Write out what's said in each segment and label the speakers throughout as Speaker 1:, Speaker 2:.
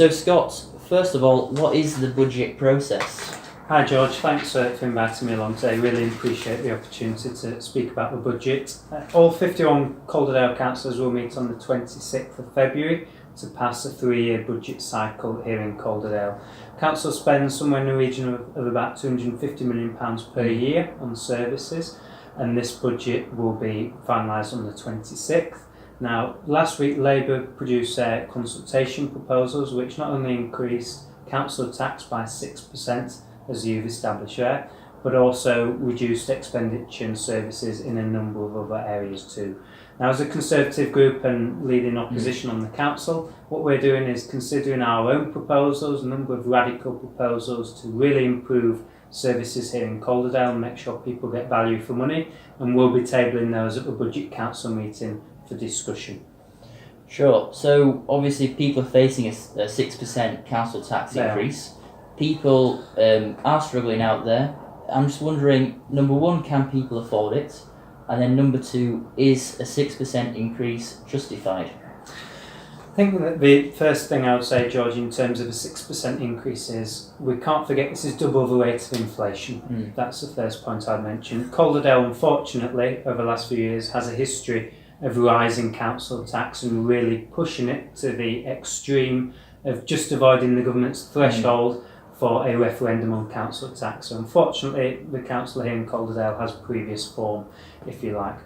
Speaker 1: So Scott, first of all, what is the budget process?
Speaker 2: Hi George, thanks for inviting me along today. Really appreciate the opportunity to speak about the budget. All 51 Calderdale councillors will meet on the 26th of February to pass a 3-year budget cycle here in Calderdale. Council spends somewhere in the region of about £250 million per year on services, and this budget will be finalised on the 26th. Now, last week Labour produced their consultation proposals, which not only increased council tax by 6%, as you've established there, but also reduced expenditure and services in a number of other areas too. Now, as a Conservative group and leading opposition on the council, what we're doing is considering our own proposals, a number of radical proposals to really improve services here in Calderdale and make sure people get value for money, and we'll be tabling those at the Budget Council meeting for discussion.
Speaker 1: Sure, so obviously people are facing a 6% council tax increase. People are struggling out there. I'm just wondering, number one, can people afford it? And then number two, is a 6% increase justified?
Speaker 2: I think that the first thing I would say, George, in terms of a 6% increase is we can't forget this is double the rate of inflation. That's the first point I'd mention. Calderdale, unfortunately, over the last few years has a history of rising council tax and really pushing it to the extreme of just avoiding the government's threshold for a referendum on council tax. So unfortunately, the council here in Calderdale has previous form, if you like.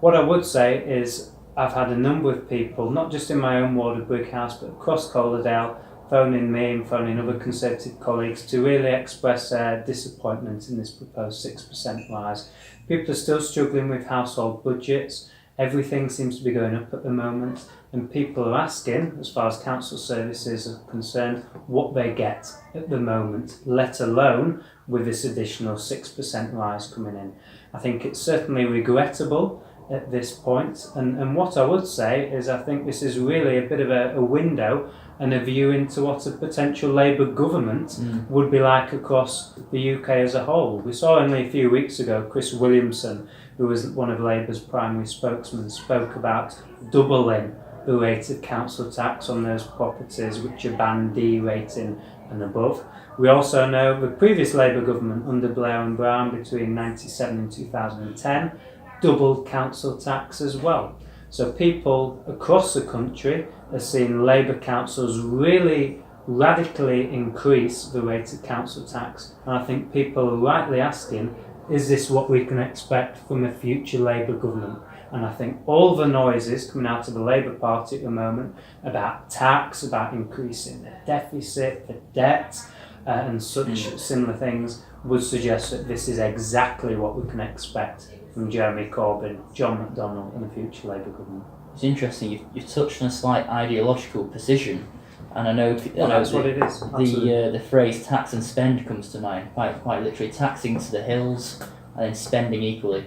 Speaker 2: What I would say is I've had a number of people, not just in my own ward of Brighouse, but across Calderdale, phoning me and phoning other Conservative colleagues to really express their disappointment in this proposed 6% rise. People are still struggling with household budgets. Everything seems to be going up at the moment, and people are asking, as far as council services are concerned, what they get at the moment, let alone with this additional 6% rise coming in. I think it's certainly regrettable at this point, and what I would say is I think this is really a bit of a window and a view into what a potential Labour government would be like across the UK as a whole. We saw only a few weeks ago Chris Williamson, who was one of Labour's primary spokesmen, spoke about doubling the rate of council tax on those properties which are band D rating and above. We also know the previous Labour government under Blair and Brown between 1997 and 2010 doubled council tax as well. So people across the country are seeing Labour councils really radically increase the rate of council tax, and I think people are rightly asking, is this what we can expect from a future Labour government? And I think all the noises coming out of the Labour Party at the moment about tax, about increasing the deficit, the debt, and such similar things would suggest that this is exactly what we can expect from Jeremy Corbyn, John McDonnell and the future Labour government.
Speaker 1: It's interesting, you've touched on a slight ideological position, and I know
Speaker 2: that's what it is.
Speaker 1: The phrase tax and spend comes to mind, quite literally taxing to the hills and then spending equally.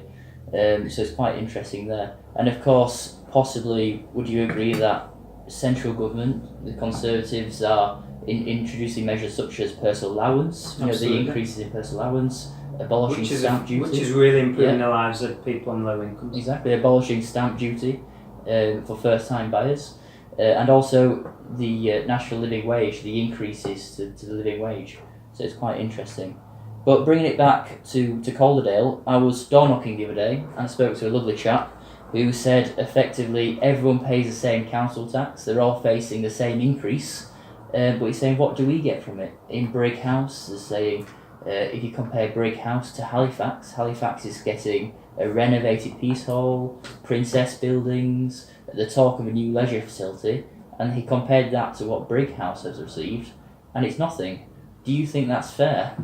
Speaker 1: So it's quite interesting there. And of course, possibly, would you agree that central government, the Conservatives, are introducing measures such as personal allowance, the increases in personal allowance, abolishing stamp duty.
Speaker 2: Which is really improving the lives of people on low incomes.
Speaker 1: Exactly, abolishing stamp duty for first-time buyers. And also the national living wage, the increases to the living wage. So it's quite interesting. But bringing it back to Calderdale, I was door knocking the other day and I spoke to a lovely chap who said effectively everyone pays the same council tax, they're all facing the same increase, but he's saying what do we get from it? In Brighouse, they're saying if you compare Brighouse to Halifax, Halifax is getting a renovated Peace Hall, Princess buildings, the talk of a new leisure facility, and he compared that to what Brighouse has received, and it's nothing. Do you think that's fair?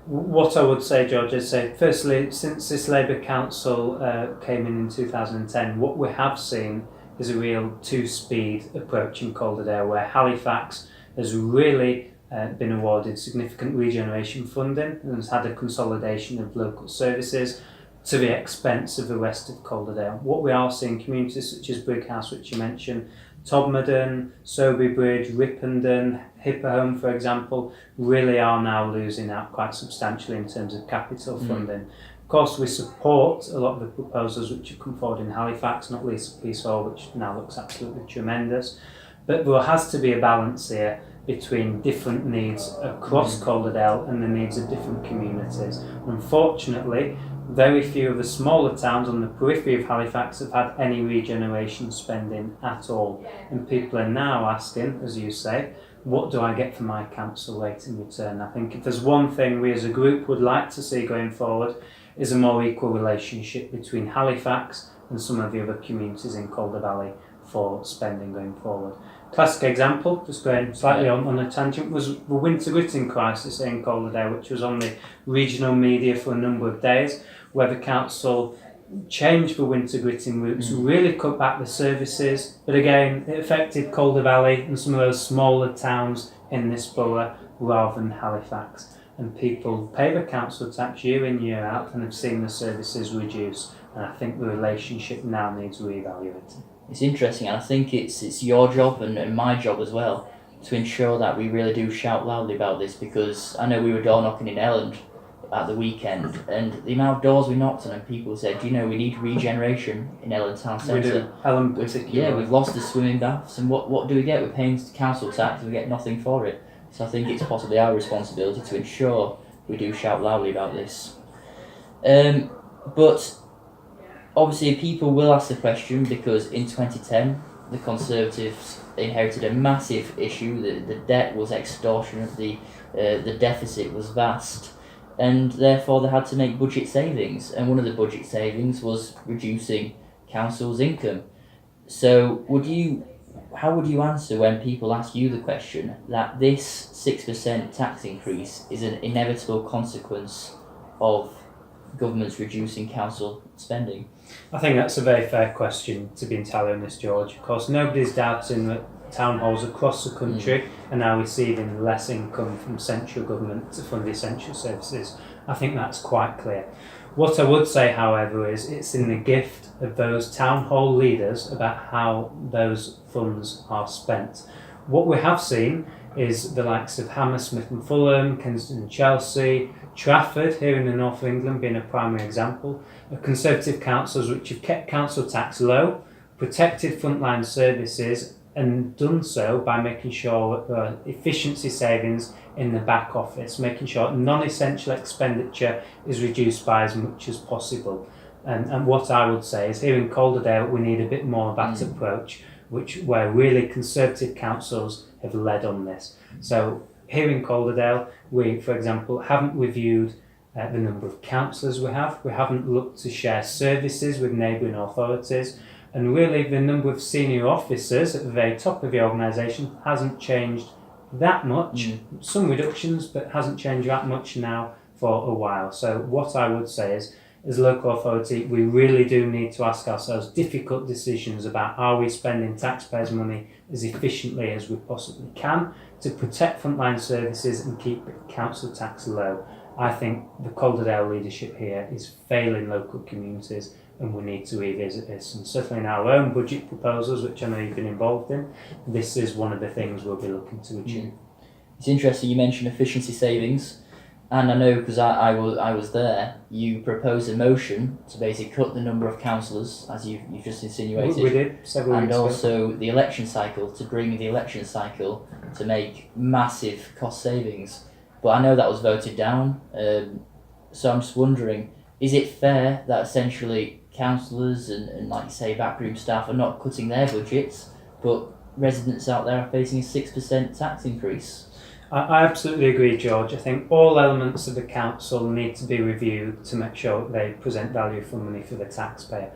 Speaker 2: What I would say, George, is firstly, since this Labour Council came in 2010, what we have seen is a real two-speed approach in Calderdale, where Halifax has really been awarded significant regeneration funding and has had a consolidation of local services to the expense of the rest of Calderdale. What we are seeing, communities such as Brighouse, which you mentioned, Todmorden, Soby Bridge, Ripponden, Hipperholm, for example, really are now losing out quite substantially in terms of capital funding. Of course, we support a lot of the proposals which have come forward in Halifax, not least Peace Hall, which now looks absolutely tremendous. But there has to be a balance here, between different needs across Calderdale and the needs of different communities. Unfortunately, very few of the smaller towns on the periphery of Halifax have had any regeneration spending at all. And people are now asking, as you say, what do I get for my council rate in return? I think if there's one thing we as a group would like to see going forward is a more equal relationship between Halifax and some of the other communities in Calder Valley for spending going forward. Classic example, just going slightly on a tangent, was the winter gritting crisis in Calderdale, which was on the regional media for a number of days, where the council changed the winter gritting routes, really cut back the services, but again, it affected Calder Valley and some of those smaller towns in this borough rather than Halifax. And people pay the council tax year in, year out, and have seen the services reduce. And I think the relationship now needs reevaluating.
Speaker 1: It's interesting, and I think it's your job and my job as well to ensure that we really do shout loudly about this, because I know we were door knocking in Elland at the weekend, and the amount of doors we knocked on and people said, we need regeneration in Elland town centre.
Speaker 2: We do, Elland particularly.
Speaker 1: Yeah, we've lost the swimming baths, and what do we get? We're paying council tax and we get nothing for it. So I think it's possibly our responsibility to ensure we do shout loudly about this. But obviously people will ask the question, because in 2010 the Conservatives inherited a massive issue. The debt was extortionate, the deficit was vast, and therefore they had to make budget savings, and one of the budget savings was reducing council's income. So how would you answer when people ask you the question that this 6% tax increase is an inevitable consequence of governments reducing council spending?
Speaker 2: I think that's a very fair question, to be entirely honest, George. Of course, nobody's doubting that town halls across the country are now receiving less income from central government to fund essential services. I think that's quite clear. What I would say, however, is it's in the gift of those town hall leaders about how those funds are spent. What we have seen is the likes of Hammersmith and Fulham, Kensington and Chelsea, Trafford here in the north of England being a primary example, of Conservative councils which have kept council tax low, protected frontline services, and done so by making sure that there are efficiency savings in the back office, making sure non-essential expenditure is reduced by as much as possible. And what I would say is here in Calderdale we need a bit more of that approach, where really Conservative councils have led on this. So here in Calderdale we, for example, haven't reviewed the number of councillors we have. We haven't looked to share services with neighbouring authorities. And really the number of senior officers at the very top of the organisation hasn't changed that much. Some reductions, but hasn't changed that much now for a while. So what I would say is, as a local authority, we really do need to ask ourselves difficult decisions about, are we spending taxpayers' money as efficiently as we possibly can to protect frontline services and keep council tax low. I think the Calderdale leadership here is failing local communities, and we need to revisit this. And certainly in our own budget proposals, which I know you've been involved in, this is one of the things we'll be looking to achieve.
Speaker 1: It's interesting you mentioned efficiency savings, and I know because I was there, you proposed a motion to basically cut the number of councillors, as you've just insinuated.
Speaker 2: We did, several weeks ago.
Speaker 1: And also the election cycle, to bring the election cycle to make massive cost savings. But I know that was voted down, so I'm just wondering, is it fair that essentially councillors and like you say backroom staff are not cutting their budgets, but residents out there are facing a 6% tax increase?
Speaker 2: I absolutely agree, George. I think all elements of the council need to be reviewed to make sure they present value for money for the taxpayer.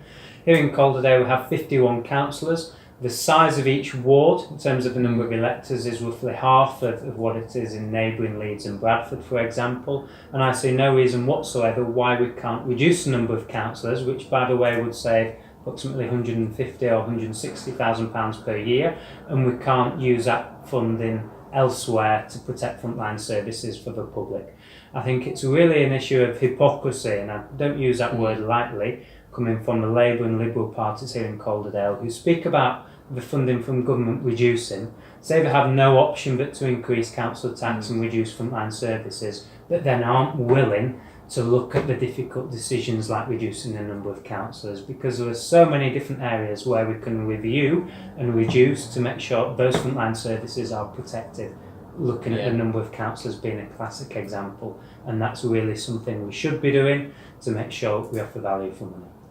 Speaker 2: Here in Calderdale we have 51 councillors. The size of each ward in terms of the number of electors is roughly half of what it is in neighbouring Leeds and Bradford, for example, and I see no reason whatsoever why we can't reduce the number of councillors, which by the way would save approximately £150,000 or £160,000 per year, and we can't use that funding elsewhere to protect frontline services for the public. I think it's really an issue of hypocrisy, and I don't use that word lightly, coming from the Labour and Liberal parties here in Calderdale, who speak about the funding from government reducing, say they have no option but to increase council tax and reduce frontline services, but then aren't willing to look at the difficult decisions like reducing the number of councillors, because there are so many different areas where we can review and reduce to make sure those frontline services are protected. looking at the number of councillors being a classic example, and that's really something we should be doing to make sure we offer value for money.